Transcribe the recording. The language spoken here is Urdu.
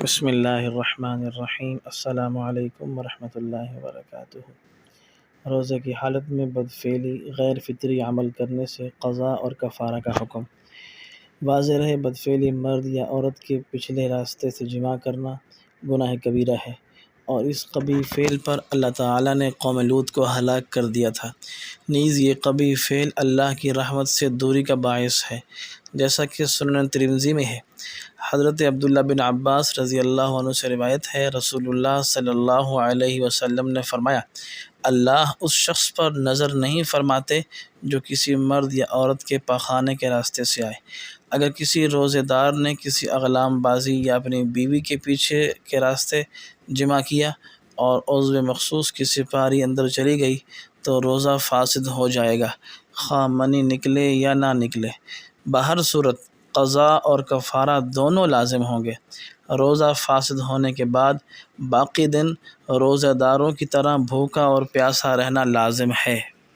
بسم اللہ الرحمن الرحیم۔ السلام علیکم ورحمۃ اللہ وبرکاتہ۔ روزے کی حالت میں بدفعلی غیر فطری عمل کرنے سے قضا اور کفارہ کا حکم۔ واضح رہے بدفعلی مرد یا عورت کے پچھلے راستے سے جماع کرنا گناہ کبیرہ ہے، اور اس قبیح فعل پر اللہ تعالیٰ نے قوم لوط کو ہلاک کر دیا تھا۔ نیز یہ قبیح فعل اللہ کی رحمت سے دوری کا باعث ہے، جیسا کہ سنن ترمذی میں ہے۔ حضرت عبداللہ بن عباس رضی اللہ عنہ سے روایت ہے، رسول اللہ صلی اللہ علیہ وسلم نے فرمایا، اللہ اس شخص پر نظر نہیں فرماتے جو کسی مرد یا عورت کے پاخانے کے راستے سے آئے۔ اگر کسی روزے دار نے کسی اغلام بازی یا اپنی بیوی کے پیچھے کے راستے جمع کیا اور عضو مخصوص کی سپاری اندر چلی گئی تو روزہ فاسد ہو جائے گا، خواہ منی نکلے یا نہ نکلے۔ بہر صورت قضا اور کفارہ دونوں لازم ہوں گے۔ روزہ فاسد ہونے کے بعد باقی دن روزہ داروں کی طرح بھوکا اور پیاسا رہنا لازم ہے۔